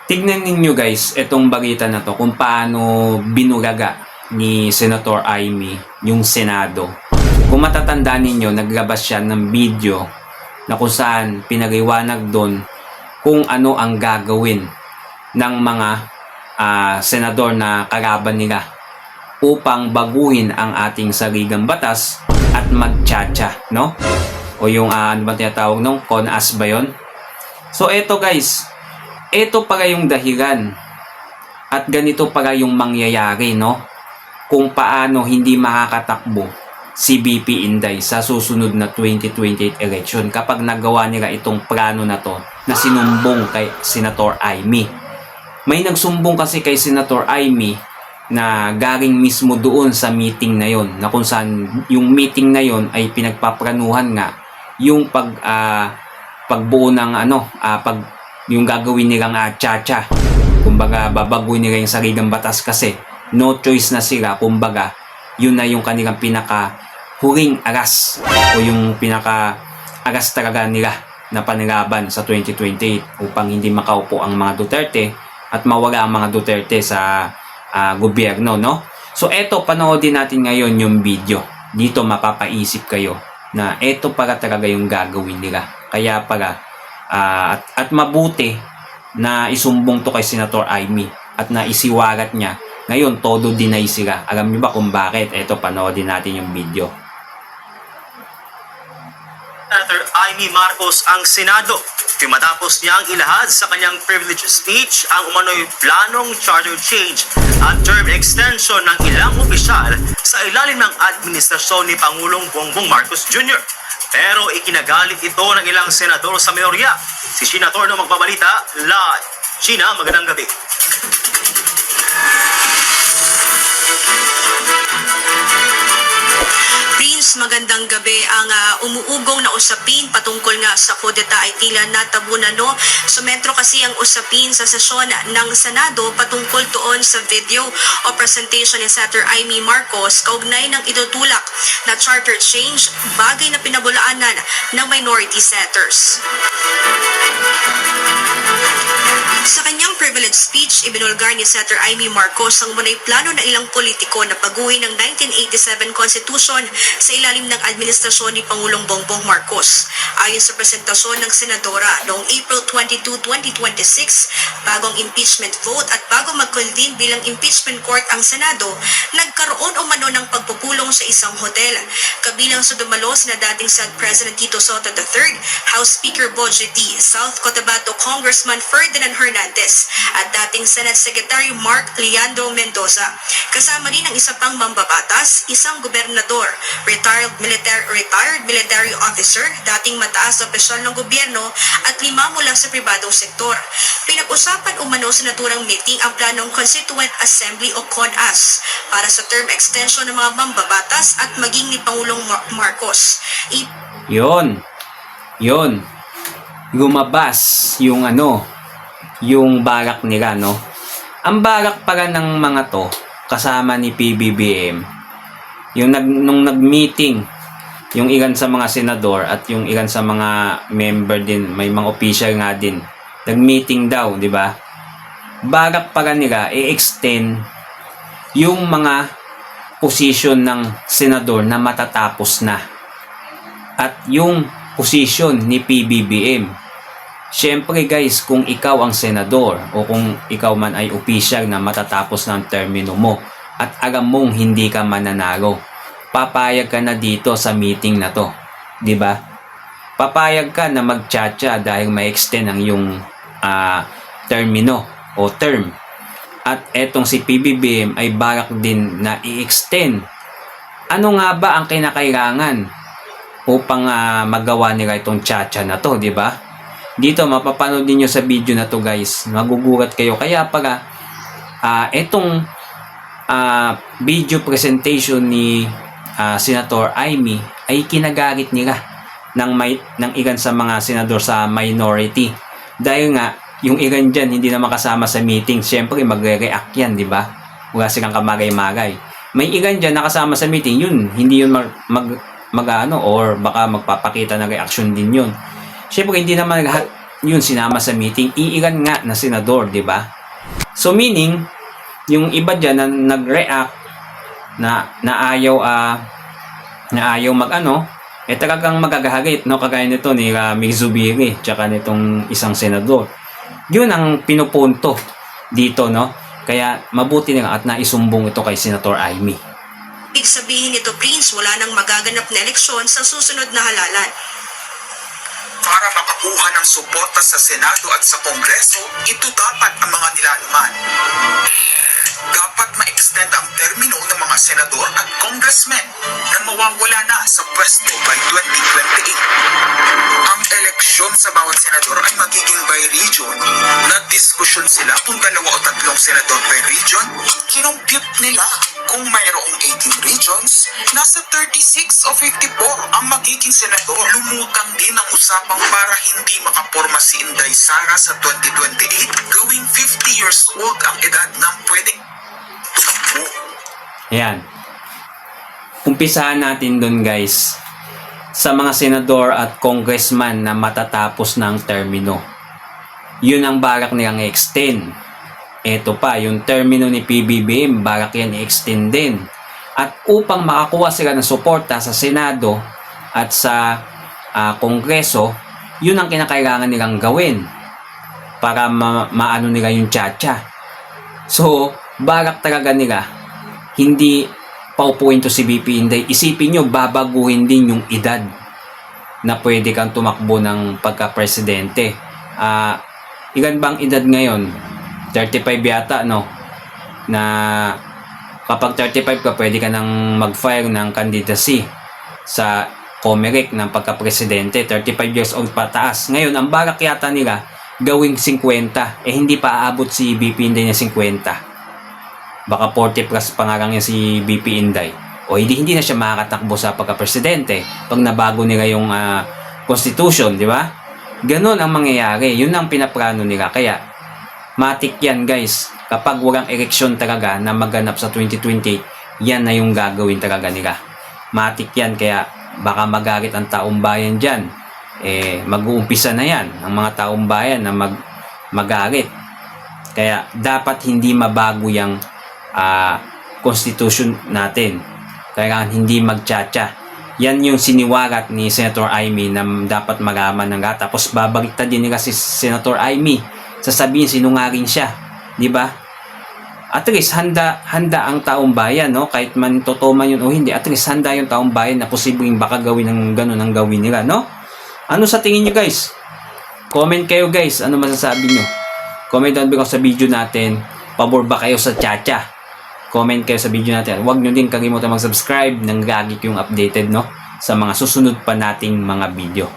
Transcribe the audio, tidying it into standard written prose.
Tignan ninyo guys, itong balita na to kung paano binulaga ni Senator Amy yung Senado. Kung matatandaan ninyo, naglabas siya ng video na kung saan pinaliwanag doon kung ano ang gagawin ng mga senador na kalaban nila upang baguhin ang ating saligang batas at magtsatsa, no? O yung ano ba tinatawag nung CONAS ba yun? So eto guys, ito pala yung dahilan at ganito pala yung mangyayari, no? Kung paano hindi makakatakbo si BP Inday sa susunod na 2028 election kapag nagawa nila itong plano na to na sinumbong kay Senator Amy. May nagsumbong kasi kay Senator Amy na galing mismo doon sa meeting na yon, na kung saan yung meeting na yon ay pinagpaplanuhan nga yung pagbuo ng yung gagawin nilang tsa-tsa. Kumbaga, babaguhin nila yung saligang batas kasi no choice na sila. Kumbaga, yun na yung kanilang pinaka-huling aras o yung pinaka-aras talaga nila na panilaban sa 2028 upang hindi makaupo ang mga Duterte at mawala ang mga Duterte sa gobyerno, no? So, eto, panoodin natin ngayon yung video. Dito mapapaisip kayo na eto para talaga yung gagawin nila. Kaya pala, at mabuti na isumbong to kay Senator Amy at na isiwarat niya. Ngayon, todo deny sila. Alam niyo ba kung bakit? Eto, panoodin natin yung video. Senator Amy Marcos ang Senado. Matapos niyang ilahad sa kanyang privilege speech ang umano'y planong charter change at term extension ng ilang opisyal sa ilalim ng administrasyon ni Pangulong Bongbong Marcos Jr. Pero ikinagalit ito ng ilang senador sa mayorya. Si Sheena Torno magbabalita live. Sheena, magandang gabi. Prince, magandang gabi. Ang umuugong na usapin patungkol nga sa kudeta ay tila natabunan, no? Sumentro kasi ang usapin sa sesyon ng Senado patungkol doon sa video o presentation ni Senator Amy Marcos kaugnay ng idutulak na charter change, bagay na pinabulaanan ng minority senators. Sa kanyang privilege speech, ibinulgar ni Senator Amy Marcos ang munay plano ng ilang politiko na baguhin ng 1987 Constitution sa ilalim ng administrasyon ni Pangulong Bongbong Marcos. Ayon sa presentasyon ng Senadora noong April 22, 2026, bagong impeachment vote at bago mag-convene bilang impeachment court ang Senado, nagkaroon umano ng pagpupulong sa isang hotel. Kabilang sa dumalo sina dating Senate President Tito Soto III, House Speaker Bojo D., South Cotabato Congressman Ferdinand Hernandez at dating Senate Secretary Mark Leandro Mendoza. Kasama rin ang isa pang mambabatas, isang gobernador, retired military officer, dating mataas na opisyal ng gobyerno at 5 mula sa pribadong sektor. Pinag-usapan umano sa naturang meeting ang planong Constituent Assembly o CONAS para sa term extension ng mga mambabatas at maging ni Pangulong Marcos. Yon. Lumabas yung balak nila, no? Ang balak pala ng mga to, kasama ni PBBM, nung nag-meeting, yung ilan sa mga senador at yung ilan sa mga member din, may mga official nga din, nag-meeting daw, di ba? Balak pala nila i-extend yung mga position ng senador na matatapos na. At yung position ni PBBM. Siyempre guys, kung ikaw ang senador o kung ikaw man ay official na matatapos ng termino mo at alam mong hindi ka mananalo, papayag ka na dito sa meeting na to, di ba? Papayag ka na magtsatsa dahil ma-extend ang yung termino o term. At etong si PBBM ay balak din na i-extend. Ano nga ba ang kinakailangan upang magawa nila itong tsatsa na to, di ba? Dito mapapanood niyo sa video na to guys, magugulat kayo. Kaya pala itong video presentation ni Senator Amy ay kinagalit nila ng ilan sa mga senador sa minority. Dahil nga yung ilan dyan hindi na makasama sa meeting, syempre magre-react yan, di ba? Wala silang kamagay-magay. May ilan dyan nakasama sa meeting, yun hindi yun or baka magpapakita ng reaction din yun. Siyempre, hindi naman lahat yun sinama sa meeting, iilan nga na senador, di ba? So meaning, yung iba dyan na nag-react na ayaw talagang magagalit, no? Kagaya nito ni Rami Zubiri, tsaka nitong isang senador. Yun ang pinupunto dito, no? Kaya mabuti na at naisumbong ito kay Senator Amy. Ibig sabihin nito, Prince, wala nang magaganap na eleksyon sa susunod na halalan. Para makakuha ng suporta sa Senado at sa Kongreso, ito dapat ang mga nilalaman. Dapat ma-extend ang termino ng mga senador at congressmen na mawawala na sa pwesto by 2028. Ang eleksyon sa bawat senador ay magiging by region. Nagdiskusyon sila kung 2 o 3 senador per region. Kinumpute nila kung mayroong 18 regions, nasa 36 o 54 ang magiging senador. Lumutang din ang usapang para hindi makaporma si Inday Sara sa 2028, gawing 50 years old ang edad ng pwedeng tumakbo. Ayan. Umpisahan natin dun, guys, sa mga senador at congressman na matatapos ng termino. Yun ang balak nilang i-extend. Ito pa, yung termino ni PBBM, balak yan i-extend din. At upang makakuha sila ng suporta sa Senado at sa Kongreso, yun ang kinakailangan nilang gawin para maano nila yung tsa-tsa. So, balak talaga nila, hindi paupuin to si BP Inday. Isipin nyo, babaguhin din yung edad na pwede kang tumakbo ng pagka-presidente. Ilan bang edad ngayon? 35 yata, no? Na kapag 35 ka, pwede ka nang mag-file ng candidacy sa Comelec ng pagka-presidente. 35 years old pataas. Ngayon, ang balak yata nila, gawing 50. Hindi pa aabot si BP Inday na 50. Baka 40 plus pa nga lang yan si BP Inday. O hindi na siya makakatakbo sa pagka-presidente pag nabago nila yung constitution, di ba? Ganon ang mangyayari. Yun ang pinaplano nila. Kaya, matik yan, guys. Kapag walang eleksyon talaga na maganap sa 2028, yan na yung gagawin talaga nila. Matik yan. Kaya baka magalit ang taong bayan dyan. Mag-uumpisa na yan ang mga taong bayan na magalit. Kaya dapat hindi mabago yung constitution natin. Kaya hindi magtsatsa. Yan yung siniwalat ni Senator Amy na dapat malaman ng lahat. Tapos babaliktad din nila si Senator Amy. Sasabihin sinungaling siya, di ba? At least handa ang taong bayan, no? Kahit man totoo man yun o hindi, at least handa yung taong bayan na posibleng baka gawin ng ganun ang gawin nila, no? Ano sa tingin nyo, guys? Comment kayo, guys. Ano masasabi nyo? Comment down below sa video natin. Pabor ba kayo sa tsa-tsa? Comment kayo sa video natin. Huwag nyo din kalimutan mag-subscribe nang lagi yung updated, no? Sa mga susunod pa nating mga video.